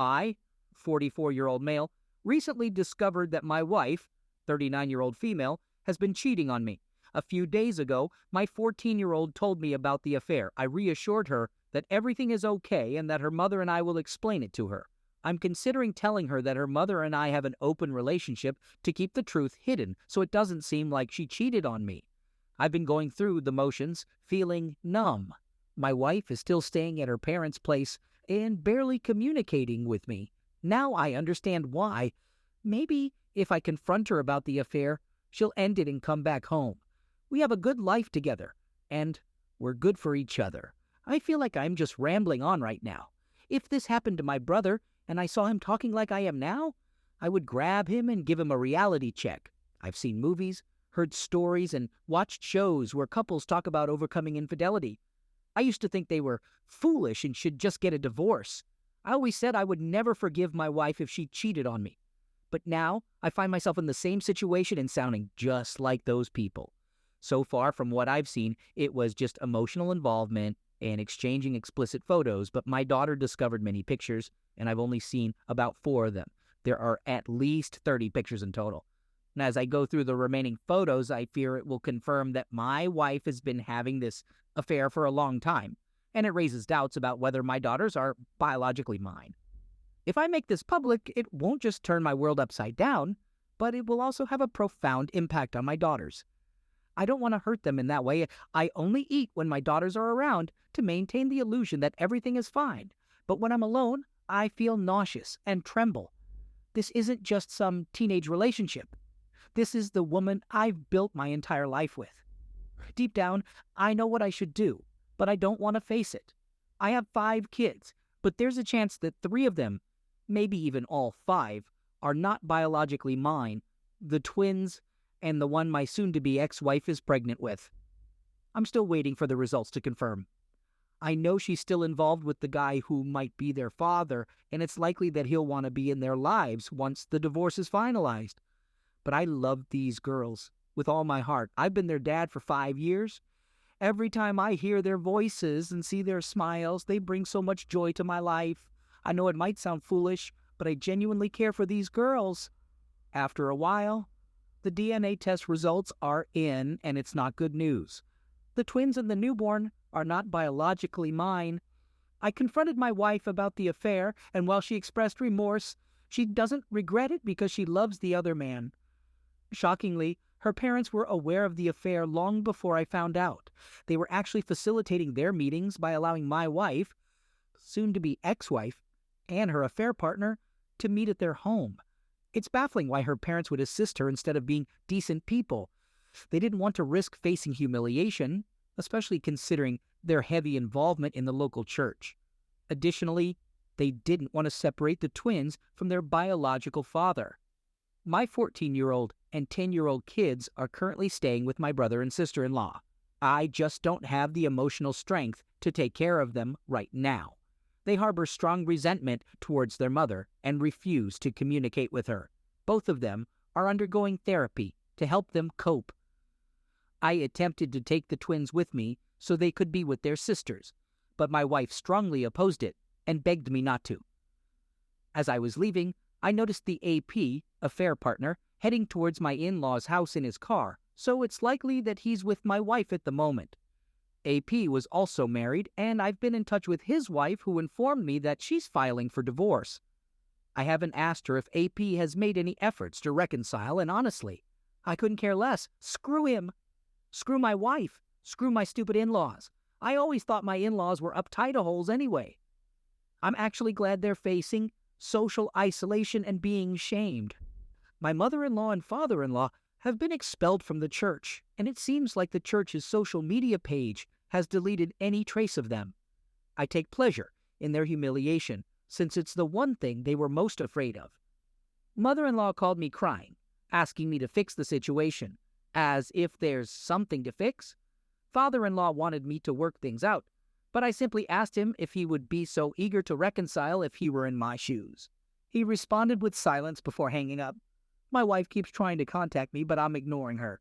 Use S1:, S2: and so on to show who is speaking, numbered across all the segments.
S1: I, 44-year-old male, recently discovered that my wife, 39-year-old female, has been cheating on me. A few days ago, my 14-year-old told me about the affair. I reassured her that everything is okay and that her mother and I will explain it to her. I'm considering telling her that her mother and I have an open relationship to keep the truth hidden so it doesn't seem like she cheated on me. I've been going through the motions, feeling numb. My wife is still staying at her parents' place and barely communicating with me. Now I understand why. Maybe if I confront her about the affair, she'll end it and come back home. We have a good life together, and we're good for each other. I feel like I'm just rambling on right now. If this happened to my brother, and I saw him talking like I am now, I would grab him and give him a reality check. I've seen movies, heard stories, and watched shows where couples talk about overcoming infidelity. I used to think they were foolish and should just get a divorce. I always said I would never forgive my wife if she cheated on me. But now I find myself in the same situation and sounding just like those people. So far from what I've seen, it was just emotional involvement and exchanging explicit photos, but my daughter discovered many pictures, and I've only seen about 4 of them. There are at least 30 pictures in total. And as I go through the remaining photos, I fear it will confirm that my wife has been having this affair for a long time, and it raises doubts about whether my daughters are biologically mine. If I make this public, it won't just turn my world upside down, but it will also have a profound impact on my daughters. I don't want to hurt them in that way. I only eat when my daughters are around to maintain the illusion that everything is fine. But when I'm alone, I feel nauseous and tremble. This isn't just some teenage relationship. This is the woman I've built my entire life with. Deep down, I know what I should do, but I don't want to face it. I have 5 kids, but there's a chance that 3 of them, maybe even all 5, are not biologically mine, the twins, and the one my soon-to-be ex-wife is pregnant with. I'm still waiting for the results to confirm. I know she's still involved with the guy who might be their father, and it's likely that he'll want to be in their lives once the divorce is finalized. But I love these girls with all my heart. I've been their dad for 5 years. Every time I hear their voices and see their smiles, they bring so much joy to my life. I know it might sound foolish, but I genuinely care for these girls. After a while, the DNA test results are in, and it's not good news. The twins and the newborn are not biologically mine. I confronted my wife about the affair, and while she expressed remorse, she doesn't regret it because she loves the other man. Shockingly, her parents were aware of the affair long before I found out. They were actually facilitating their meetings by allowing my wife, soon-to-be ex-wife, and her affair partner to meet at their home. It's baffling why her parents would assist her instead of being decent people. They didn't want to risk facing humiliation, especially considering their heavy involvement in the local church. Additionally, they didn't want to separate the twins from their biological father. My 14-year-old and 10-year-old kids are currently staying with my brother and sister-in-law. I just don't have the emotional strength to take care of them right now. They harbor strong resentment towards their mother and refuse to communicate with her. Both of them are undergoing therapy to help them cope. I attempted to take the twins with me so they could be with their sisters, but my wife strongly opposed it and begged me not to. As I was leaving, I noticed the AP, affair partner, heading towards my in-laws' house in his car, so it's likely that he's with my wife at the moment. AP was also married, and I've been in touch with his wife, who informed me that she's filing for divorce. I haven't asked her if AP has made any efforts to reconcile, and honestly, I couldn't care less. Screw him. Screw my wife. Screw my stupid in-laws. I always thought my in-laws were uptight-a-holes anyway. I'm actually glad they're facing social isolation and being shamed. My mother-in-law and father-in-law have been expelled from the church, and it seems like the church's social media page has deleted any trace of them. I take pleasure in their humiliation, since it's the one thing they were most afraid of. Mother-in-law called me crying, asking me to fix the situation, as if there's something to fix. Father-in-law wanted me to work things out, but I simply asked him if he would be so eager to reconcile if he were in my shoes. He responded with silence before hanging up. My wife keeps trying to contact me, but I'm ignoring her.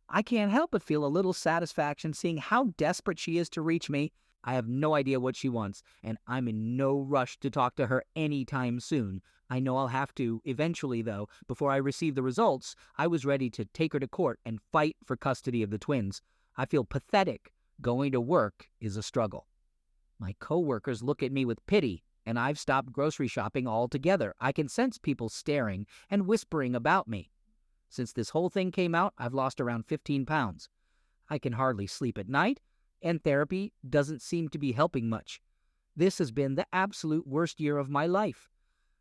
S1: I can't help but feel a little satisfaction seeing how desperate she is to reach me. I have no idea what she wants, and I'm in no rush to talk to her anytime soon. I know I'll have to eventually, though. Before I receive the results, I was ready to take her to court and fight for custody of the twins. I feel pathetic. Going to work is a struggle. My coworkers look at me with pity, and I've stopped grocery shopping altogether. I can sense people staring and whispering about me. Since this whole thing came out, I've lost around 15 pounds. I can hardly sleep at night, and therapy doesn't seem to be helping much. This has been the absolute worst year of my life.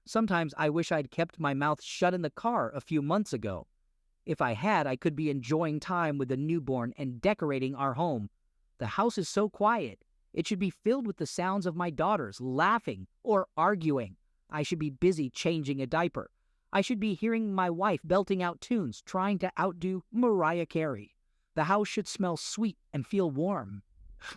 S1: Sometimes I wish I'd kept my mouth shut in the car a few months ago. If I had, I could be enjoying time with the newborn and decorating our home. The house is so quiet. It should be filled with the sounds of my daughters laughing or arguing. I should be busy changing a diaper. I should be hearing my wife belting out tunes, trying to outdo Mariah Carey. The house should smell sweet and feel warm.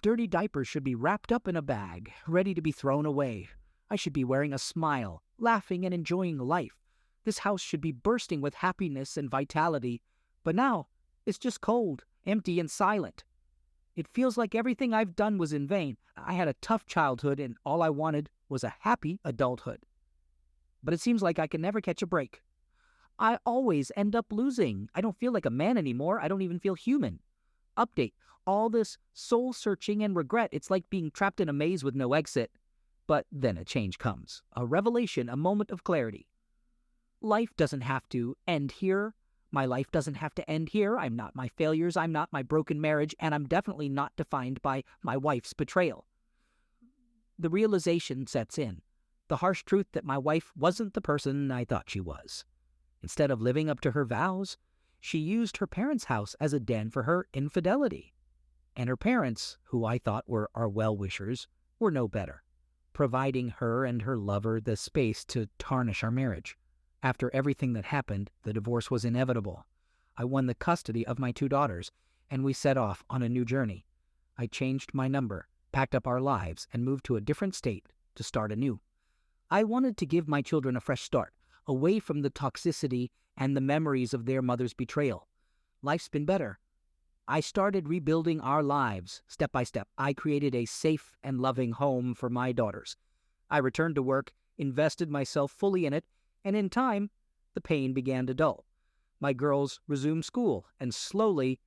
S1: Dirty diapers should be wrapped up in a bag, ready to be thrown away. I should be wearing a smile, laughing and enjoying life. This house should be bursting with happiness and vitality. But now, it's just cold, empty, and silent. It feels like everything I've done was in vain. I had a tough childhood, and all I wanted was a happy adulthood. But it seems like I can never catch a break. I always end up losing. I don't feel like a man anymore. I don't even feel human. Update. All this soul-searching and regret, it's like being trapped in a maze with no exit. But then a change comes. A revelation, a moment of clarity. Life doesn't have to end here. My life doesn't have to end here. I'm not my failures. I'm not my broken marriage. And I'm definitely not defined by my wife's betrayal. The realization sets in. The harsh truth that my wife wasn't the person I thought she was. Instead of living up to her vows, she used her parents' house as a den for her infidelity. And her parents, who I thought were our well-wishers, were no better, providing her and her lover the space to tarnish our marriage. After everything that happened, the divorce was inevitable. I won the custody of my 2 daughters, and we set off on a new journey. I changed my number, packed up our lives, and moved to a different state to start anew. I wanted to give my children a fresh start, away from the toxicity and the memories of their mother's betrayal. Life's been better. I started rebuilding our lives, step by step. I created a safe and loving home for my daughters. I returned to work, invested myself fully in it, and in time, the pain began to dull. My girls resumed school, and slowly,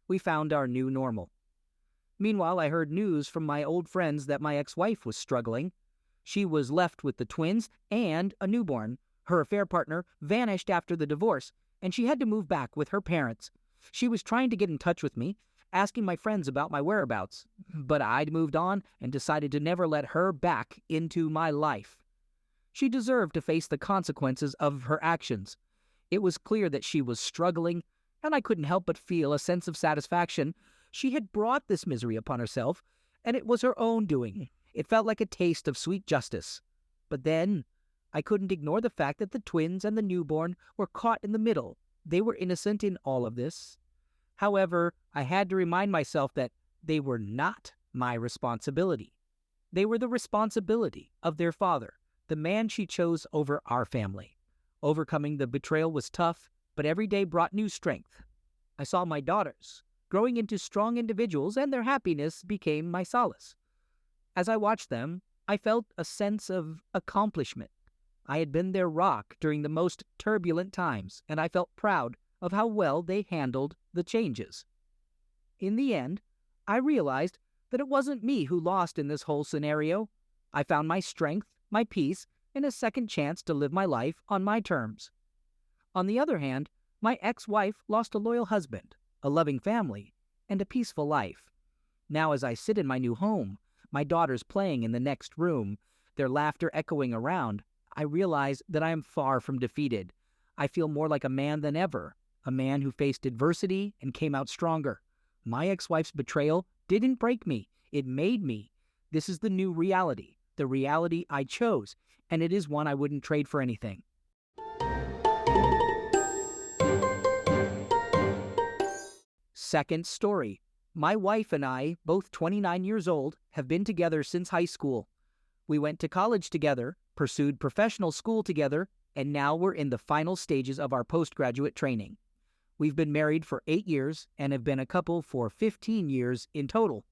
S1: we found our new normal. Meanwhile, I heard news from my old friends that my ex-wife was struggling. She was left with the twins and a newborn. Her affair partner vanished after the divorce, and she had to move back with her parents. She was trying to get in touch with me, asking my friends about my whereabouts, but I'd moved on and decided to never let her back into my life. She deserved to face the consequences of her actions. It was clear that she was struggling, and I couldn't help but feel a sense of satisfaction. She had brought this misery upon herself, and it was her own doing. It felt like a taste of sweet justice. But then, I couldn't ignore the fact that the twins and the newborn were caught in the middle. They were innocent in all of this. However, I had to remind myself that they were not my responsibility. They were the responsibility of their father, the man she chose over our family. Overcoming the betrayal was tough, but every day brought new strength. I saw my daughters growing into strong individuals, and their happiness became my solace. As I watched them, I felt a sense of accomplishment. I had been their rock during the most turbulent times, and I felt proud of how well they handled the changes. In the end, I realized that it wasn't me who lost in this whole scenario. I found my strength, my peace, and a second chance to live my life on my terms. On the other hand, my ex-wife lost a loyal husband, a loving family, and a peaceful life. Now as I sit in my new home, my daughters playing in the next room, their laughter echoing around, I realize that I am far from defeated. I feel more like a man than ever, a man who faced adversity and came out stronger. My ex-wife's betrayal didn't break me, it made me. This is the new reality, the reality I chose, and it is one I wouldn't trade for anything. Second story. My wife and I, both 29 years old, have been together since high school. We went to college together, pursued professional school together, and now we're in the final stages of our postgraduate training. We've been married for 8 years and have been a couple for 15 years in total.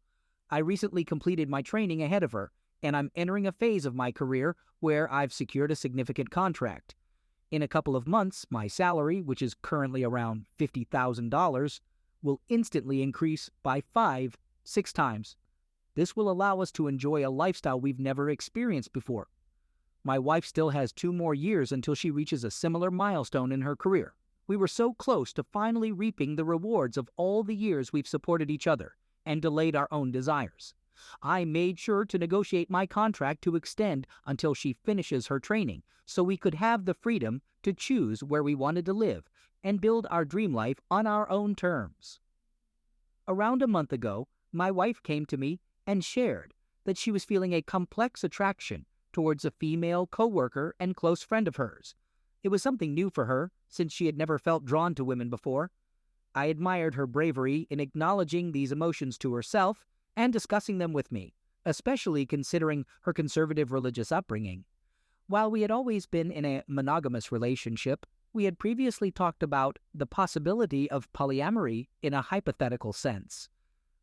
S1: I recently completed my training ahead of her, and I'm entering a phase of my career where I've secured a significant contract. In a couple of months, my salary, which is currently around $50,000, will instantly increase by 6 times. This will allow us to enjoy a lifestyle we've never experienced before. My wife still has 2 more years until she reaches a similar milestone in her career. We were so close to finally reaping the rewards of all the years we've supported each other and delayed our own desires. I made sure to negotiate my contract to extend until she finishes her training so we could have the freedom to choose where we wanted to live and build our dream life on our own terms. Around a month ago, my wife came to me and shared that she was feeling a complex attraction towards a female coworker and close friend of hers. It was something new for her, since she had never felt drawn to women before. I admired her bravery in acknowledging these emotions to herself and discussing them with me, especially considering her conservative religious upbringing. While we had always been in a monogamous relationship, we had previously talked about the possibility of polyamory in a hypothetical sense.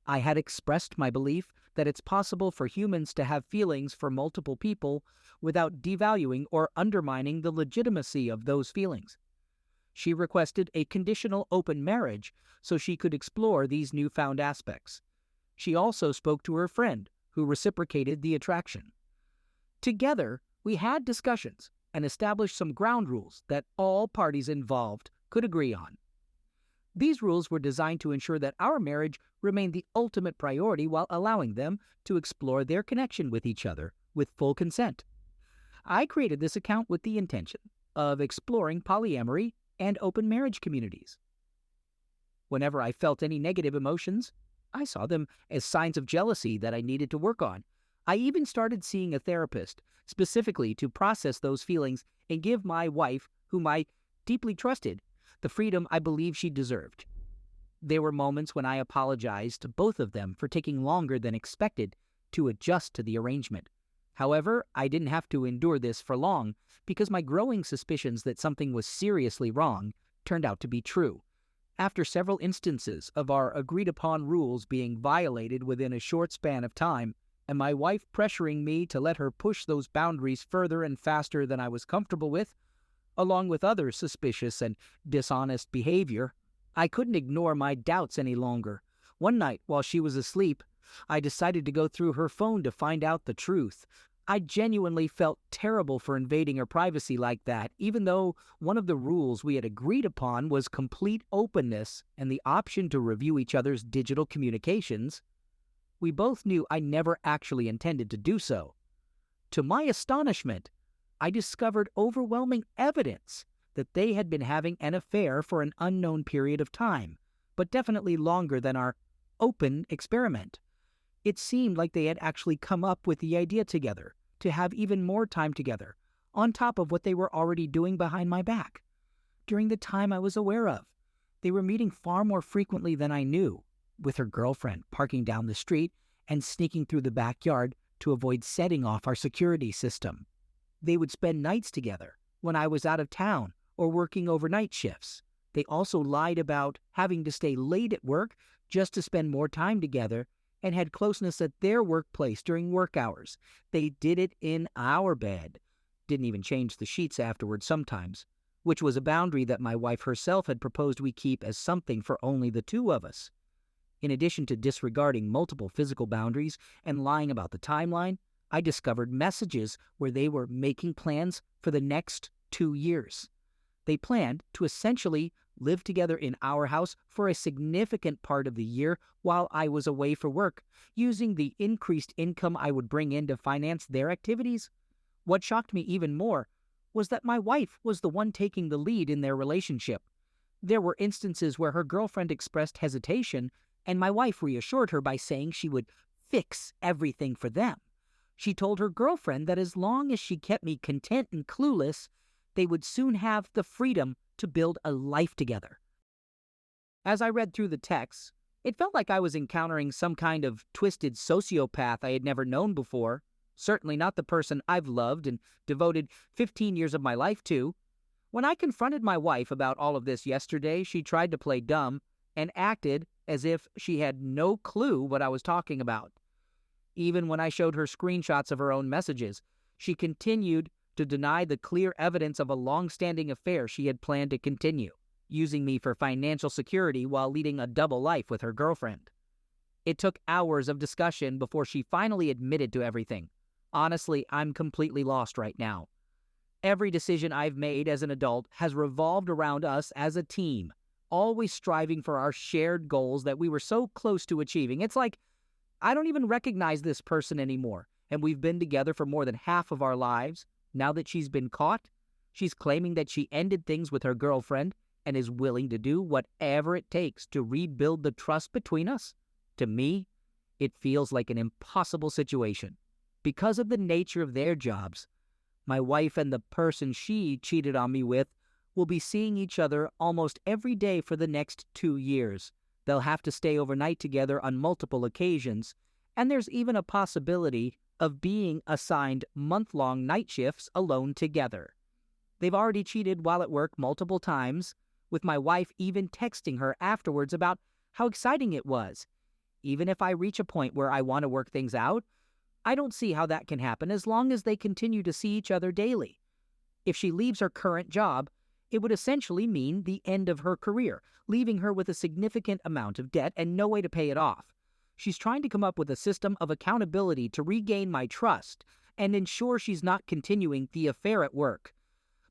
S1: I had expressed my belief that it's possible for humans to have feelings for multiple people without devaluing or undermining the legitimacy of those feelings. She requested a conditional open marriage so she could explore these newfound aspects. She also spoke to her friend, who reciprocated the attraction. Together, we had discussions and established some ground rules that all parties involved could agree on. These rules were designed to ensure that our marriage remained the ultimate priority while allowing them to explore their connection with each other with full consent. I created this account with the intention of exploring polyamory and open marriage communities. Whenever I felt any negative emotions, I saw them as signs of jealousy that I needed to work on. I even started seeing a therapist specifically to process those feelings and give my wife, whom I deeply trusted, the freedom I believed she deserved. There were moments when I apologized to both of them for taking longer than expected to adjust to the arrangement. However, I didn't have to endure this for long because my growing suspicions that something was seriously wrong turned out to be true. After several instances of our agreed-upon rules being violated within a short span of time, and my wife pressuring me to let her push those boundaries further and faster than I was comfortable with, along with other suspicious and dishonest behavior, I couldn't ignore my doubts any longer. One night, while she was asleep, I decided to go through her phone to find out the truth. I genuinely felt terrible for invading her privacy like that, even though one of the rules we had agreed upon was complete openness and the option to review each other's digital communications. We both knew I never actually intended to do so. To my astonishment, I discovered overwhelming evidence that they had been having an affair for an unknown period of time, but definitely longer than our open experiment. It seemed like they had actually come up with the idea together to have even more time together, on top of what they were already doing behind my back. During the time I was aware of, they were meeting far more frequently than I knew, with her girlfriend parking down the street and sneaking through the backyard to avoid setting off our security system. They would spend nights together when I was out of town or working overnight shifts. They also lied about having to stay late at work just to spend more time together and had closeness at their workplace during work hours. They did it in our bed. Didn't even change the sheets afterwards sometimes, which was a boundary that my wife herself had proposed we keep as something for only the two of us. In addition to disregarding multiple physical boundaries and lying about the timeline, I discovered messages where they were making plans for the next 2 years. They planned to essentially live together in our house for a significant part of the year while I was away for work, using the increased income I would bring in to finance their activities. What shocked me even more was that my wife was the one taking the lead in their relationship. There were instances where her girlfriend expressed hesitation, and my wife reassured her by saying she would fix everything for them. She told her girlfriend that as long as she kept me content and clueless, they would soon have the freedom to build a life together. As I read through the texts, it felt like I was encountering some kind of twisted sociopath I had never known before, certainly not the person I've loved and devoted 15 years of my life to. When I confronted my wife about all of this yesterday, she tried to play dumb and acted as if she had no clue what I was talking about. Even when I showed her screenshots of her own messages, she continued to deny the clear evidence of a long-standing affair she had planned to continue, using me for financial security while leading a double life with her girlfriend. It took hours of discussion before she finally admitted to everything. Honestly, I'm completely lost right now. Every decision I've made as an adult has revolved around us as a team, always striving for our shared goals that we were so close to achieving. It's like I don't even recognize this person anymore, and we've been together for more than half of our lives. Now that she's been caught, she's claiming that she ended things with her girlfriend and is willing to do whatever it takes to rebuild the trust between us. To me, it feels like an impossible situation. Because of the nature of their jobs, my wife and the person she cheated on me with will be seeing each other almost every day for the next 2 years. They'll have to stay overnight together on multiple occasions, and there's even a possibility of being assigned month-long night shifts alone together. They've already cheated while at work multiple times, with my wife even texting her afterwards about how exciting it was. Even if I reach a point where I want to work things out, I don't see how that can happen as long as they continue to see each other daily. If she leaves her current job, it would essentially mean the end of her career, leaving her with a significant amount of debt and no way to pay it off. She's trying to come up with a system of accountability to regain my trust and ensure she's not continuing the affair at work.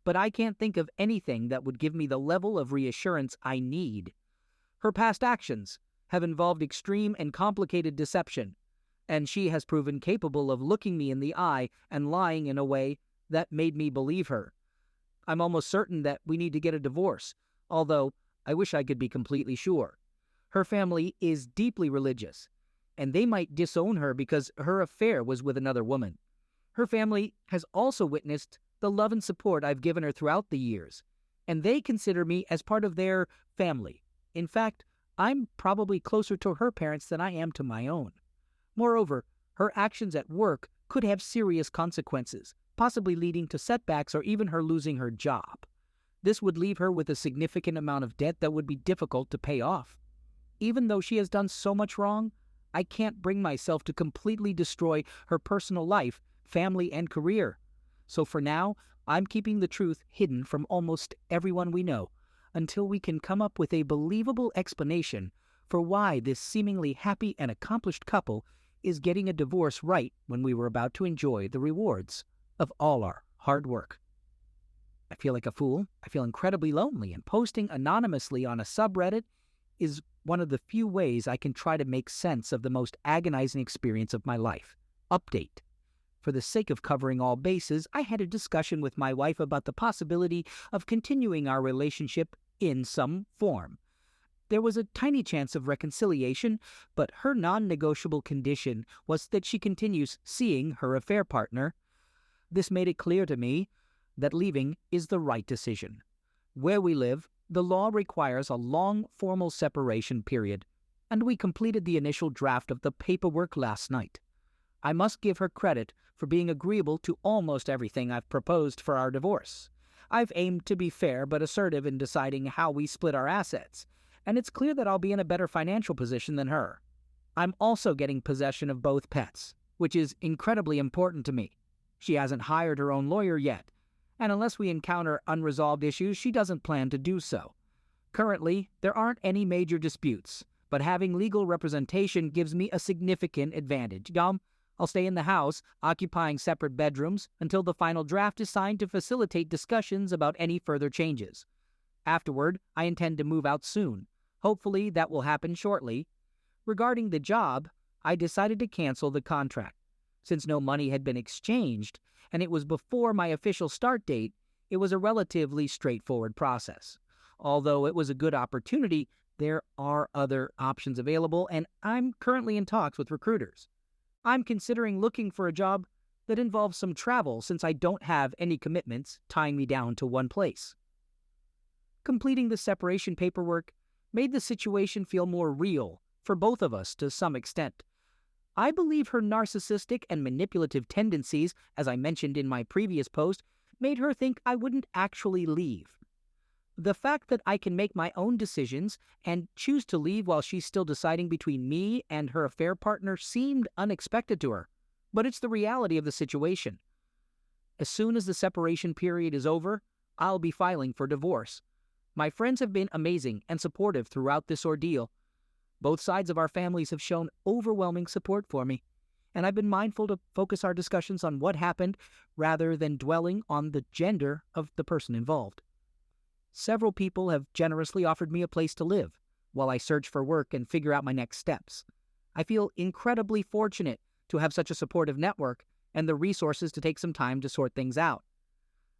S1: But I can't think of anything that would give me the level of reassurance I need. Her past actions have involved extreme and complicated deception, and she has proven capable of looking me in the eye and lying in a way that made me believe her. I'm almost certain that we need to get a divorce, although I wish I could be completely sure. Her family is deeply religious, and they might disown her because her affair was with another woman. Her family has also witnessed the love and support I've given her throughout the years, and they consider me as part of their family. In fact, I'm probably closer to her parents than I am to my own. Moreover, her actions at work could have serious consequences, possibly leading to setbacks or even her losing her job. This would leave her with a significant amount of debt that would be difficult to pay off. Even though she has done so much wrong, I can't bring myself to completely destroy her personal life, family, and career. So for now, I'm keeping the truth hidden from almost everyone we know until we can come up with a believable explanation for why this seemingly happy and accomplished couple is getting a divorce right when we were about to enjoy the rewards of all our hard work. I feel like a fool. I feel incredibly lonely, and posting anonymously on a subreddit is one of the few ways I can try to make sense of the most agonizing experience of my life. Update. For the sake of covering all bases, I had a discussion with my wife about the possibility of continuing our relationship in some form. There was a tiny chance of reconciliation, but her non-negotiable condition was that she continues seeing her affair partner. This made it clear to me that leaving is the right decision. Where we live, the law requires a long formal separation period, and we completed the initial draft of the paperwork last night. I must give her credit for being agreeable to almost everything I've proposed for our divorce. I've aimed to be fair but assertive in deciding how we split our assets, and it's clear that I'll be in a better financial position than her. I'm also getting possession of both pets, which is incredibly important to me. She hasn't hired her own lawyer yet, and unless we encounter unresolved issues, she doesn't plan to do so. Currently, there aren't any major disputes, but having legal representation gives me a significant advantage. I'll stay in the house, occupying separate bedrooms, until the final draft is signed to facilitate discussions about any further changes. Afterward, I intend to move out soon. Hopefully, that will happen shortly. Regarding the job, I decided to cancel the contract. Since no money had been exchanged, and it was before my official start date, it was a relatively straightforward process. Although it was a good opportunity, there are other options available, and I'm currently in talks with recruiters. I'm considering looking for a job that involves some travel since I don't have any commitments tying me down to one place. Completing the separation paperwork made the situation feel more real for both of us to some extent. I believe her narcissistic and manipulative tendencies, as I mentioned in my previous post, made her think I wouldn't actually leave. The fact that I can make my own decisions and choose to leave while she's still deciding between me and her affair partner seemed unexpected to her, but it's the reality of the situation. As soon as the separation period is over, I'll be filing for divorce. My friends have been amazing and supportive throughout this ordeal. Both sides of our families have shown overwhelming support for me, and I've been mindful to focus our discussions on what happened rather than dwelling on the gender of the person involved. Several people have generously offered me a place to live while I search for work and figure out my next steps. I feel incredibly fortunate to have such a supportive network and the resources to take some time to sort things out.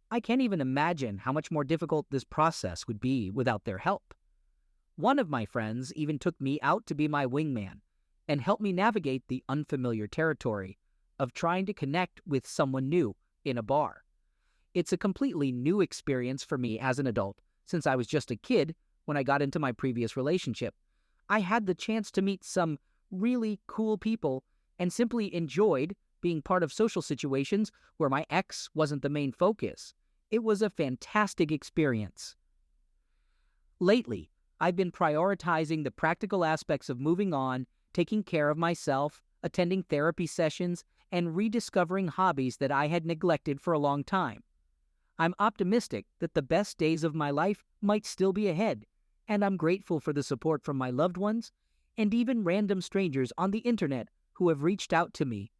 S1: I can't even imagine how much more difficult this process would be without their help. One of my friends even took me out to be my wingman and helped me navigate the unfamiliar territory of trying to connect with someone new in a bar. It's a completely new experience for me as an adult, since I was just a kid when I got into my previous relationship. I had the chance to meet some really cool people and simply enjoyed being part of social situations where my ex wasn't the main focus. It was a fantastic experience. Lately, I've been prioritizing the practical aspects of moving on, taking care of myself, attending therapy sessions, and rediscovering hobbies that I had neglected for a long time. I'm optimistic that the best days of my life might still be ahead, and I'm grateful for the support from my loved ones and even random strangers on the internet who have reached out to me